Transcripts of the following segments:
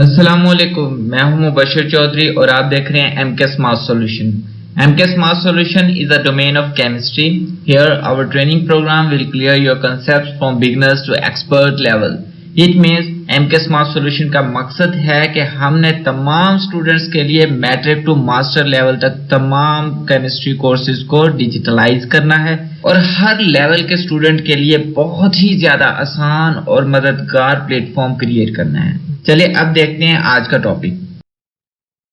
अस्सलामुअलैकुम, मैं हूं मुबशर चौधरी और आप देख रहे हैं MK smart solution. MK smart solution is a domain of chemistry. Here our training programme will clear your concepts from beginners to expert level. It means MK smart solution का मकसद है कि हमने तमाम स्टूडेंट्स के लिए मैट्रिक टू मास्टर लेवल तक तमाम केमिस्ट्री कोर्सेज को डिजिटलाइज करना है और हर लेवल के स्टूडेंट के लिए बहुत ही ज्यादा आसान और मददगार प्लेटफॉर्म क्रिएट करना है। चलिए अब देखते हैं आज का टॉपिक।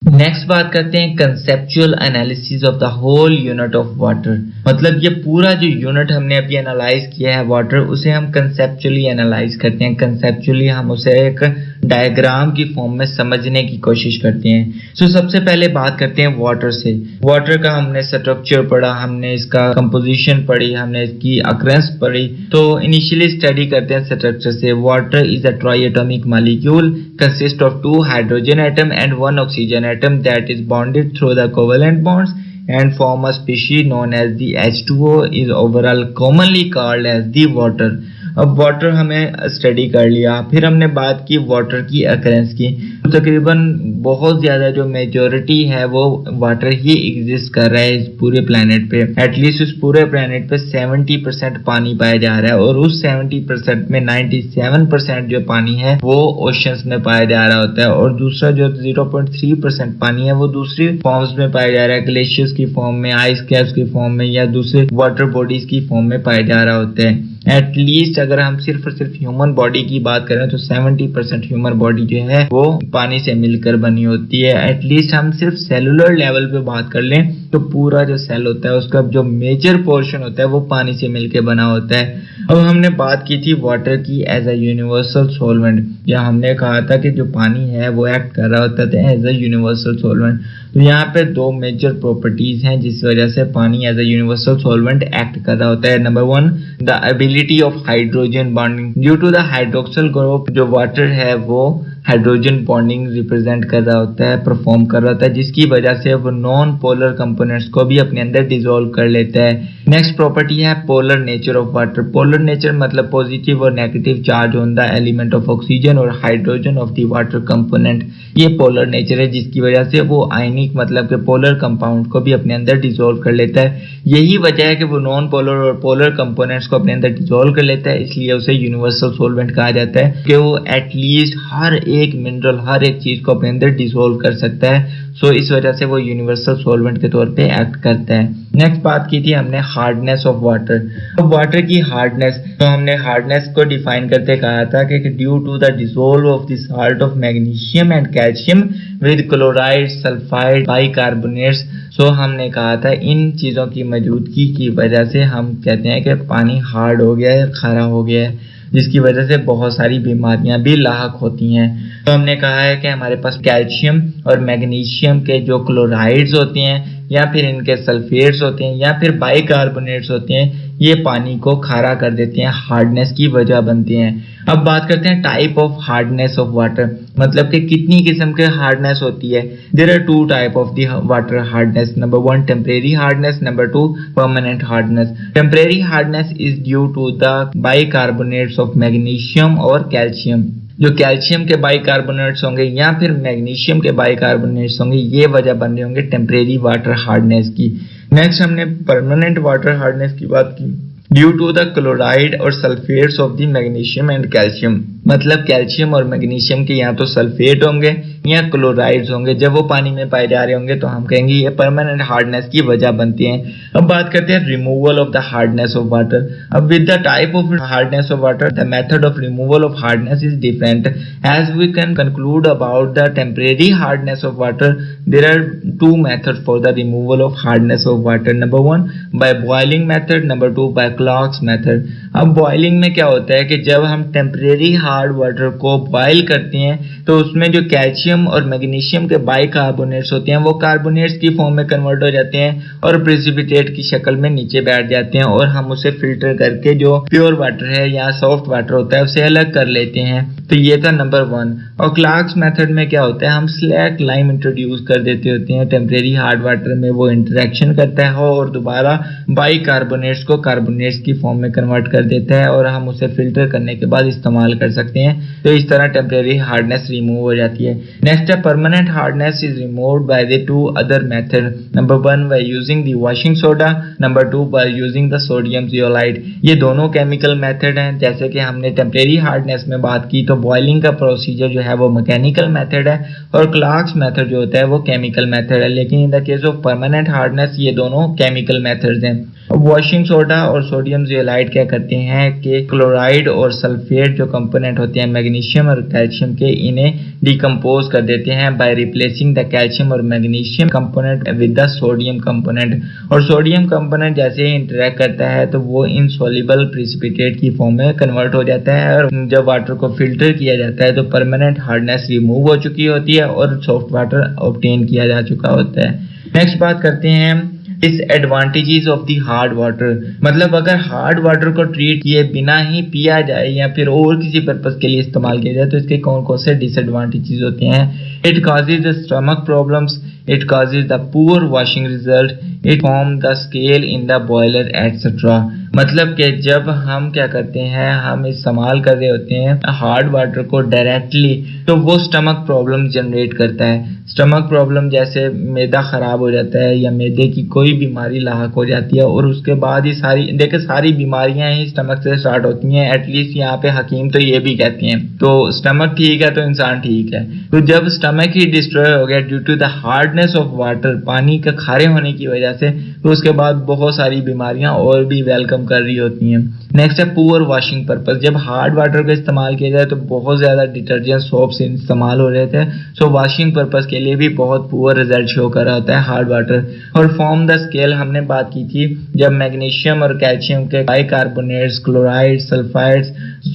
नेक्स्ट बात करते हैं conceptual analysis of the whole unit of water. मतलब ये पूरा जो यूनिट हमने अभी एनालाइज किया है वाटर, उसे हम कंसेप्चुअली एनालाइज करते हैं। कंसेप्चुअली हम उसे एक डायग्राम की फॉर्म में समझने की कोशिश करते हैं। सबसे पहले बात करते हैं वाटर से। वाटर का हमने स्ट्रक्चर पढ़ा, हमने इसका कंपोजिशन पढ़ी, हमने इसकी अकरेंस पढ़ी। तो इनिशियली स्टडी करते हैं स्ट्रक्चर से। Water is a triatomic molecule consist of 2 hydrogen atom and 1 oxygen atom that is bonded through the covalent bonds and form a species known as the H2O is overall commonly called as the water। अब water हमें study कर लिया, फिर हमने बात की water की occurrence की। तकरीबन बहुत ज्यादा जो मेजॉरिटी है वो वाटर ही एग्जिस्ट कर रहा है इस पूरे प्लेनेट पे। एटलीस्ट उस पूरे प्लेनेट पे 70% पानी पाया जा रहा है और उस 70% में 97% जो पानी है वो ओशंस में पाया जा रहा होता है और दूसरा जो 0.3% पानी है वो दूसरी फॉर्म्स में पाया जा रहा है, ग्लेशियर्स की फॉर्म में, आइस कैप्स की फॉर्म में या दूसरे वाटर बॉडीज की फॉर्म में पाया जा रहा होता है। एटलीस्ट अगर हम सिर्फ और सिर्फ ह्यूमन बॉडी की बात करें तो 70% ह्यूमन बॉडी जो है वो पानी से मिलकर बनी होती है। एटलीस्ट हम सिर्फ सेलुलर लेवल पे बात कर लें तो पूरा जो सेल होता है उसका जो मेजर पोर्शन होता है वो पानी से मिलकर बना होता है। अब हमने बात की थी वाटर की एज अ यूनिवर्सल सॉल्वेंट, या हमने कहा था कि जो पानी है वो एक्ट कर रहा होता है एज अ यूनिवर्सल सॉल्वेंट। तो यहाँ पे 2 मेजर प्रॉपर्टीज हैं जिस वजह से पानी as a universal solvent act कर रहा होता है। Number 1, the ability of hydrogen bonding. Due to the hydroxyl group जो वाटर है वो हाइड्रोजन बॉन्डिंग रिप्रेजेंट कर रहा होता है, परफॉर्म कर रहा होता है, जिसकी वजह से वो नॉन पोलर कंपोनेंट्स को भी अपने अंदर डिसॉल्व कर लेता है। नेक्स्ट प्रॉपर्टी है polar nature of water. Polar nature मतलब पॉजिटिव और negative charge on the element of oxygen और hydrogen of the water component. ये पोलर नेचर है जिसकी वजह से वो आयनिक मतलब के पोलर कंपाउंड को भी अपने अंदर डिसॉल्व कर लेता है। यही वजह है कि वो नॉन पोलर और पोलर कंपोनेंट्स को अपने अंदर डिसॉल्व कर लेता है, इसलिए उसे यूनिवर्सल सॉल्वेंट कहा जाता है कि वो एटलीस्ट हर एक मिनरल, हर एक चीज को अपने अंदर डिसॉल्व कर सकता है। इस वजह से वो यूनिवर्सल सॉल्वेंट के तौर पे एक्ट करता है। नेक्स्ट बात की थी हमने हार्डनेस ऑफ वाटर। अब वाटर की हार्डनेस, तो हमने हार्डनेस को डिफाइन करते कहा था कि due to the dissolve of the salt of magnesium and calcium with chloride, sulphide, bicarbonates. हमने कहा था इन चीजों की मौजूदगी की वजह से हम कहते हैं कि पानी हार्ड हो गया है, खारा हो गया है, जिसकी वजह से बहुत सारी बीमारियां भी लाहक होती हैं। तो हमने कहा है कि हमारे पास कैल्शियम और मैग्नीशियम के जो क्लोराइड्स होते हैं या फिर इनके सल्फेट्स होते हैं या फिर बाइकार्बोनेट्स होते हैं, ये पानी को खारा कर देते हैं, हार्डनेस की वजह बनते हैं। अब बात करते हैं type of hardness of water, मतलब कि कितनी किस्म के हार्डनेस होती है। There are 2 type of the water hardness. Number 1 temporary hardness, number 2 permanent hardness. Temporary hardness is due to the bicarbonates of magnesium और कैल्शियम। जो कैल्शियम के बाइकार्बोनेट्स होंगे या फिर मैग्नीशियम के बाइकार्बोनेट्स होंगे, ये वजह बन रहे होंगे टेम्परेरी वाटर हार्डनेस की। नेक्स्ट हमने परमानेंट वाटर हार्डनेस की बात की। ड्यू टू द क्लोराइड और sulphates of the magnesium and calcium, मतलब कैल्शियम और मैग्नीशियम के या तो सल्फेट होंगे या क्लोराइड्स होंगे, जब वो पानी में पाए जा रहे होंगे तो हम कहेंगे ये परमानेंट हार्डनेस की वजह बनती हैं। अब बात करते हैं removal of the hardness of water. अब with the type of hardness of water the method of removal of hardness is different. As we can conclude about the temporary hardness of water, there are 2 methods for the removal of hardness of water. Number 1 by boiling method, number 2 by Clark's method. अब boiling में क्या होता है कि जब हम temporary hard water को boil करते हैं तो उसमें जो कैल्शियम और मैग्नीशियम के बाइकार्बोनेट्स होते हैं वो कार्बोनेट्स की फॉर्म में कन्वर्ट हो जाते हैं और प्रेसिपिटेट की शक्ल में नीचे बैठ जाते हैं और हम उसे फिल्टर करके जो प्योर वाटर है या सॉफ्ट वाटर होता है उसे अलग कर लेते हैं। तो ये था नंबर 1। और क्लार्क्स मेथड में क्या होता है, हम स्लैक लाइम इंट्रोड्यूस कर देते होते हैं, टेम्परेरी हार्ड वाटर में वो इंटरेक्शन करता है और दोबारा बाइकार्बोनेट्स को कार्बोनेट्स की फॉर्म में कन्वर्ट कर देता है और हम उसे फिल्टर करने के बाद इस्तेमाल कर सकते हैं। तो इस तरह टेम्परेरी हार्डनेस रिमूव हो जाती है। नेक्स्ट है permanent hardness is removed by the 2 other method. Number 1 by using the washing soda, number 2 by using the sodium zeolite. ये दोनों केमिकल मेथड हैं। जैसे कि हमने टेम्परेरी हार्डनेस में बात की तो बॉइलिंग का प्रोसीजर जो है वो मैकेनिकल मेथड है और क्लार्क्स मेथड जो होता है वो केमिकल मेथड है, लेकिन इन the case of permanent hardness ये दोनों केमिकल मेथड्स हैं। वॉशिंग सोडा और सोडियम जियोलाइट क्या करते हैं कि क्लोराइड और सल्फेट जो कंपोनेंट होते हैं मैग्नीशियम और कैल्शियम के, इन्हें डिकम्पोज कर देते हैं बाय रिप्लेसिंग द कैल्शियम और magnesium component with the sodium component. और सोडियम कंपोनेंट जैसे ही इंटरेक्ट करता है तो वो इनसॉल्युबल प्रिसिपिटेट की फॉर्म में कन्वर्ट हो जाता है और जब वाटर को फिल्टर किया जाता है तो परमानेंट हार्डनेस रिमूव हो चुकी होती है और सॉफ्ट वाटर ऑब्टेन किया जा चुका होता है। नेक्स्ट बात करते हैं disadvantages of the hard water. मतलब अगर हार्ड वाटर को ट्रीट किए बिना ही पिया जाए या फिर और किसी पर्पस के लिए इस्तेमाल किया जाए तो इसके कौन कौन से डिसएडवांटेजेस होते हैं। It causes the stomach problems, it causes the poor washing result, it form the scale in the boiler etcetera. मतलब कि जब हम क्या करते हैं, हम इस्तेमाल कर रहे होते हैं हार्ड वाटर को डायरेक्टली तो वो स्टमक प्रॉब्लम जनरेट करता है। स्टमक प्रॉब्लम जैसे मैदा खराब हो जाता है या मैदे की कोई बीमारी लाहक हो जाती है और उसके बाद ही सारी बीमारियां ही स्टमक से स्टार्ट होती हैं। एटलीस्ट यहाँ पे हकीम तो ये भी कहते हैं। तो स्टमक ठीक है तो इंसान ठीक है। तो जब स्टमक ही डिस्ट्रॉय हो गया due to the hardness of water, पानी के खारे होने की वजह से, तो उसके बाद बहुत सारी बीमारियां और भी वेलकम कर रही होती हैं। नेक्स्ट है पुअर वॉशिंग पर्पस। जब हार्ड वाटर का इस्तेमाल किया जाए तो बहुत ज्यादा डिटर्जेंट सोप से इस्तेमाल हो रहे थे, सो वॉशिंग पर्पस के लिए भी बहुत पुअर रिजल्ट शो कर रहा होता है हार्ड वाटर। और फॉर्म द स्केल हमने बात की थी, जब मैग्नीशियम और कैल्शियम के बाइकार्बोनेट्स, क्लोराइड, सल्फाइड्स,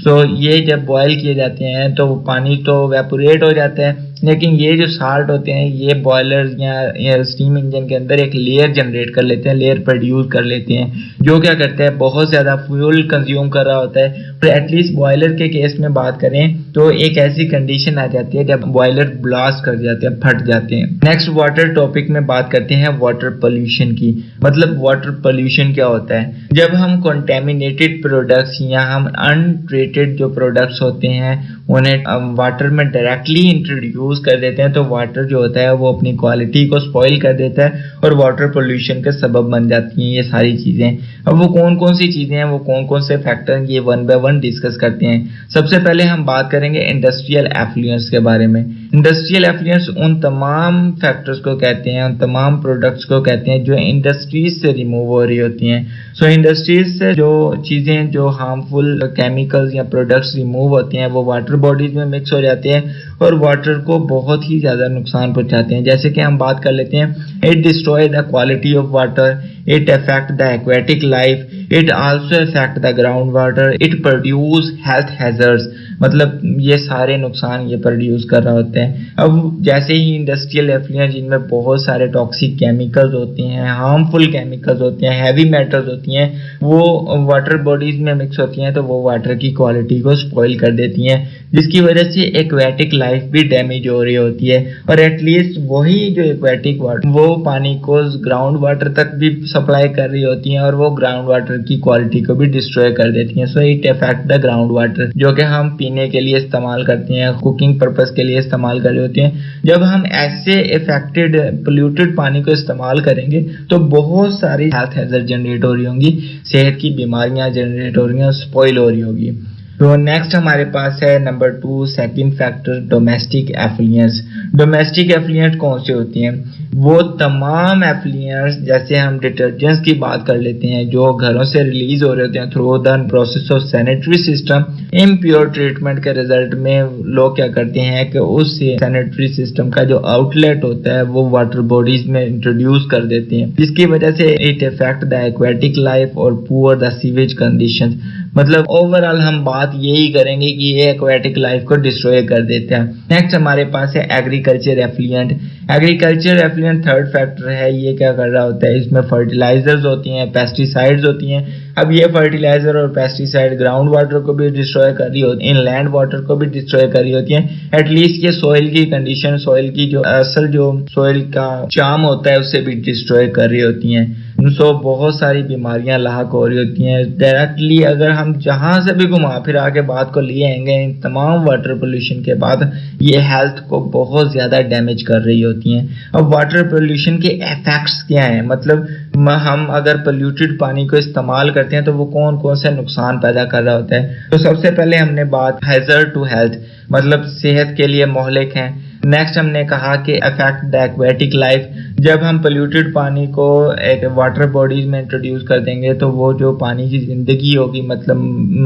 तो ये जब बॉयल किए जाते हैं तो पानी तो वेपोरेट हो जाता है, लेकिन ये जो साल्ट होते हैं ये बॉयलर या स्टीम इंजन के अंदर एक लेयर जनरेट कर लेते हैं, लेयर प्रोड्यूस कर लेते हैं, जो क्या करते हैं बहुत ज्यादा फ्यूल कंज्यूम कर रहा होता है। तो एटलीस्ट बॉयलर के केस में बात करें तो एक ऐसी कंडीशन आ जाती है जब बॉयलर ब्लास्ट कर जाते हैं, फट जाते हैं। नेक्स्ट वाटर टॉपिक में बात करते हैं वाटर पोल्यूशन की। मतलब वाटर पोल्यूशन क्या होता है, जब हम कंटेमिनेटेड प्रोडक्ट्स या हम अनट्रीटेड जो प्रोडक्ट्स होते हैं उन्हें वाटर में डायरेक्टली इंट्रोड्यूस कर देते हैं तो वाटर जो होता है वो अपनी क्वालिटी को स्पॉइल कर देता है और वाटर पोल्यूशन के सबब बन जाती हैं ये सारी चीजें। अब वो कौन कौन सी चीजें हैं, वो कौन कौन से फैक्टर हैं, ये वन बाय वन डिस्कस करते हैं। सबसे पहले हम बात करेंगे इंडस्ट्रियल एफ्लुएंस के बारे में। इंडस्ट्रियल एफ्लुएंस उन तमाम फैक्टर्स को कहते हैं, उन तमाम प्रोडक्ट्स को कहते हैं जो इंडस्ट्रीज से रिमूव हो रही होती हैं। सो इंडस्ट्रीज से जो चीजें, जो हार्मफुल केमिकल्स या प्रोडक्ट्स रिमूव होते हैं वो वाटर बॉडीज में मिक्स हो जाते हैं और वाटर को बहुत ही ज्यादा नुकसान पहुंचाते हैं। जैसे कि हम बात कर लेते हैं, it destroy the quality of water, it affect the aquatic life, it also affect the ground water, it produce health hazards. मतलब ये सारे नुकसान ये प्रोड्यूस कर रहा होता है। अब जैसे ही इंडस्ट्रियल एफ्लुएंस जिनमें बहुत सारे टॉक्सिक केमिकल्स होते हैं, हार्मफुल केमिकल्स होते हैं, हैवी मेटल्स होती हैं, वो वाटर बॉडीज में मिक्स होती हैं तो वो वाटर की क्वालिटी को स्पॉइल कर देती हैं, जिसकी वजह से एक्वेटिक लाइफ भी डैमेज हो रही होती है। और एटलीस्ट वही जो एक्वेटिक वाटर वो पानी को ग्राउंड वाटर तक भी सप्लाई कर रही होती हैं और वो ग्राउंड वाटर की क्वालिटी को भी डिस्ट्रॉय कर देती हैं। So it affect the ground water, जो कि हम पीने के लिए इस्तेमाल करते हैं, कुकिंग पर्पस के लिए इस्तेमाल कर रहे होते हैं। जब हम ऐसे इफेक्टेड पोल्यूटेड पानी को इस्तेमाल करेंगे तो बहुत सारी हेल्थ हैजर्ड जनरेट हो रही होंगी, सेहत की बीमारियां जनरेट हो रही हैं, स्पॉइल हो रही होगी। तो नेक्स्ट हमारे पास है number 2 second factor domestic affluence. Domestic affluence कौन से होती हैं? वो तमाम एफ्लुएंस, जैसे हम डिटर्जेंट्स की बात कर लेते हैं जो घरों से रिलीज हो रहे होते हैं through the process of sanitary system, impure treatment के रिजल्ट में लोग क्या करते हैं कि उस सैनिटरी सिस्टम का जो आउटलेट होता है वो वाटर बॉडीज में इंट्रोड्यूस कर देते हैं, जिसकी वजह से it affect the aquatic life और पुअर द सीवेज कंडीशंस। मतलब ओवरऑल हम बात यही करेंगे कि ये एक्वेटिक लाइफ को डिस्ट्रॉय कर देते हैं। नेक्स्ट हमारे पास है agriculture effluent. Agriculture effluent third factor है। ये क्या कर रहा होता है, इसमें फर्टिलाइजर्स होती हैं, पेस्टिसाइड्स होती हैं, अब ये फर्टिलाइजर और पेस्टिसाइड ग्राउंड वाटर को भी डिस्ट्रॉय कर रही होती है, इनलैंड वाटर को भी डिस्ट्रॉय कर रही होती है। एटलीस्ट ये सॉइल की कंडीशन, सॉइल की जो असल जो सॉइल का चार्म होता है उससे भी डिस्ट्रॉय कर रही होती हैं। सो बहुत सारी बीमारियां लाक हो रही होती हैं डायरेक्टली। अगर हम जहां से भी घुमा फिरा के बात को लिए आएंगे, इन तमाम वाटर पोल्यूशन के बाद ये हेल्थ को बहुत ज्यादा डैमेज कर रही होती हैं। अब वाटर पोल्यूशन के इफेक्ट्स क्या हैं, मतलब हम अगर पोल्यूटेड पानी को इस्तेमाल करते हैं तो वो कौन कौन से नुकसान पैदा कर रहा होता है। तो सबसे पहले हमने बात हैजर्ड टू हेल्थ, मतलब सेहत के लिए मोहलिक हैं। नेक्स्ट हमने कहा कि अफेक्ट द एक्वेटिक लाइफ, जब हम पोल्यूटेड पानी को एक वाटर बॉडीज में इंट्रोड्यूस कर देंगे तो वो जो पानी की जिंदगी होगी, मतलब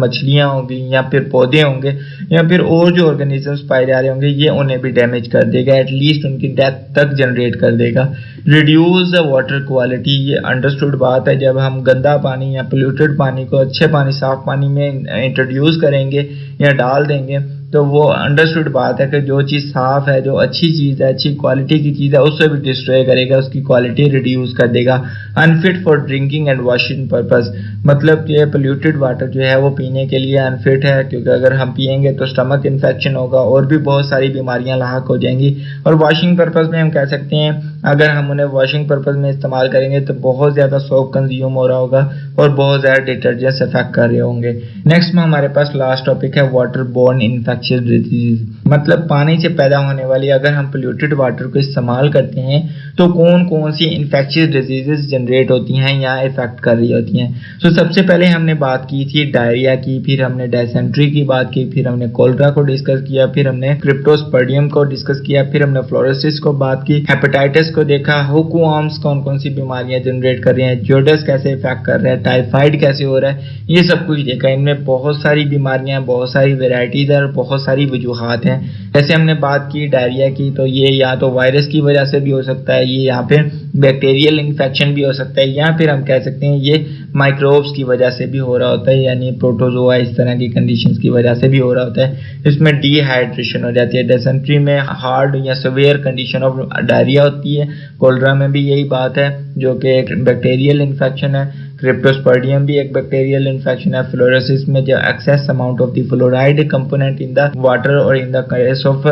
मछलियां होंगी या फिर पौधे होंगे या फिर और जो ऑर्गेनिजम्स पाए जा रहे होंगे, ये उन्हें भी डैमेज कर देगा, एटलीस्ट उनकी डेथ तक जनरेट कर देगा। रिड्यूस द वाटर क्वालिटी, ये अंडरस्टूड बात है। जब हम गंदा पानी या पोल्यूटेड पानी को अच्छे पानी, साफ पानी में इंट्रोड्यूस करेंगे या डाल देंगे तो वो अंडरस्टूड बात है कि जो चीज़ साफ है, जो अच्छी चीज़ है, अच्छी क्वालिटी की चीज़ है, उससे भी डिस्ट्रॉय करेगा, उसकी क्वालिटी रिड्यूस कर देगा। Unfit for drinking and washing purpose, मतलब कि पोल्यूटेड वाटर जो है वो पीने के लिए अनफिट है, क्योंकि अगर हम पिएंगे तो स्टमक इन्फेक्शन होगा और भी बहुत सारी बीमारियां लाक हो जाएंगी। और वॉशिंग पर्पस में हम कह सकते हैं अगर हम उन्हें वॉशिंग पर्पस में इस्तेमाल करेंगे तो बहुत ज़्यादा सोप कंज्यूम हो रहा होगा और बहुत ज़्यादा डिटर्जेंट्स इफेक्ट कर रहे होंगे। नेक्स्ट में हमारे पास लास्ट टॉपिक है वाटर बोर्न इन्फेक्शियस डिजीज, मतलब पानी से पैदा होने वाली, अगर हम पोल्यूटेड वाटर को इस्तेमाल करते हैं तो कौन कौन सी इन्फेक्शियस डिजीजेस जनरेट होती हैं या इफेक्ट कर रही होती हैं। तो सबसे पहले हमने बात की थी डायरिया की, फिर हमने डायसेंट्री की बात की, फिर हमने कोलरा को डिस्कस किया, फिर हमने क्रिप्टोस्पोडियम को डिस्कस किया, फिर हमने फ्लोरोसिस को बात की, हेपेटाइटिस को देखा, हुकूआर्म्स कौन कौन सी बीमारियां जनरेट कर रही हैं, जोडस कैसे इफेक्ट कर रहा है, टाइफाइड कैसे हो रहा है, ये सब कुछ देखा। इनमें बहुत सारी बीमारियां, बहुत सारी वेराइटीज और बहुत सारी वजूहात हैं। जैसे हमने बात की डायरिया की, तो ये या तो वायरस की वजह से भी हो सकता है, ये यहाँ पे बैक्टीरियल इन्फेक्शन भी हो सकता है, या फिर हम कह सकते हैं ये माइक्रोब्स की वजह से भी हो रहा होता है, यानी प्रोटोजोआ इस तरह की कंडीशंस की वजह से भी हो रहा होता है। इसमें डिहाइड्रेशन हो जाती है। डिसेंट्री में हार्ड या सीवियर कंडीशन ऑफ डायरिया होती है। कोलरा में भी यही बात है, जो कि एक बैक्टीरियल इन्फेक्शन है। क्रिप्टोस्पोडियम भी एक बैक्टीरियल इन्फेक्शन है। फ्लोरोसिस में जो excess amount of the fluoride component in the water और in the case of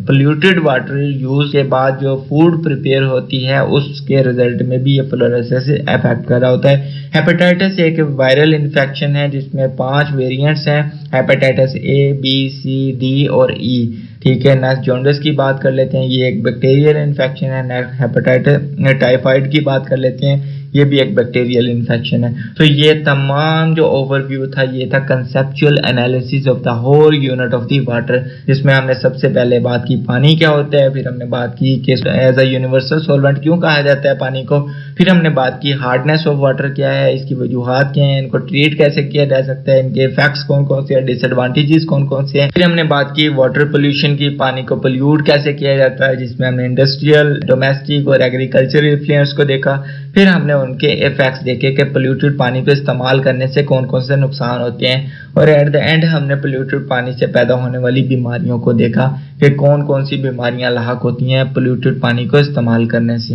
polluted water use के बाद जो फूड प्रिपेयर होती है उसके रिजल्ट में भी ये फ्लोरोसिस इफेक्ट कर रहा होता है। हेपेटाइटिस एक वायरल इन्फेक्शन है जिसमें 5 वेरिएंट्स हैं, hepatitis A, B, C, D और ई। ठीक है, नेक्स्ट जॉन्डिस की बात कर लेते हैं, ये एक बैक्टीरियल इन्फेक्शन है। नेक्स्ट हेपेटाइटिस टाइफाइड की बात कर लेते हैं, ये भी एक बैक्टीरियल इन्फेक्शन है। तो ये तमाम जो ओवरव्यू था ये था conceptual analysis of the whole unit of the water, जिसमें हमने सबसे पहले बात की पानी क्या होता है, फिर हमने बात की कि एज अ यूनिवर्सल सॉल्वेंट क्यों कहा जाता है पानी को, फिर हमने बात की हार्डनेस ऑफ वाटर क्या है, इसकी वजूहात क्या है, इनको ट्रीट कैसे किया जा सकता है, इनके इफेक्ट्स कौन कौन से हैं, डिसएडवांटेजेस कौन कौन से हैं। फिर हमने बात की वाटर पोल्यूशन की, पानी को पोल्यूट कैसे किया जाता है, जिसमें हमने इंडस्ट्रियल, डोमेस्टिक और एग्रीकल्चरल इन्फ्लुएंस को देखा। फिर हमने उनके इफेक्ट्स देखे कि पोल्यूटेड पानी को इस्तेमाल करने से कौन कौन से नुकसान होते हैं, और एट द एंड हमने पोल्यूटेड पानी से पैदा होने वाली बीमारियों को देखा कि कौन कौन सी बीमारियां लाक होती हैं पोल्यूटेड पानी को इस्तेमाल करने से।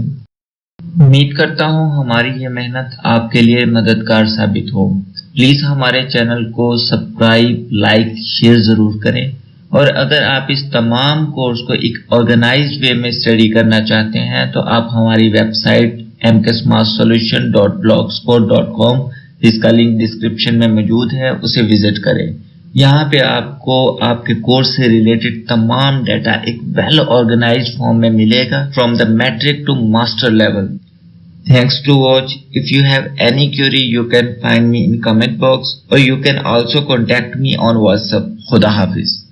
उम्मीद करता हूँ हमारी ये मेहनत आपके लिए मददगार साबित हो। प्लीज हमारे चैनल को सब्सक्राइब, लाइक, शेयर जरूर करें, और अगर आप इस तमाम कोर्स को एक ऑर्गेनाइज्ड वे में स्टडी करना चाहते हैं तो आप हमारी वेबसाइट mksmartsolution.blogspot.com, इसका लिंक डिस्क्रिप्शन में मौजूद है, उसे विजिट करें। यहाँ पे आपको आपके कोर्स से रिलेटेड तमाम डाटा एक वेल ऑर्गेनाइज्ड फॉर्म में मिलेगा, from the matric to master level. Thanks to watch. If you have any query, you can find me in comment box, or you can also contact me on WhatsApp. Khuda Hafiz.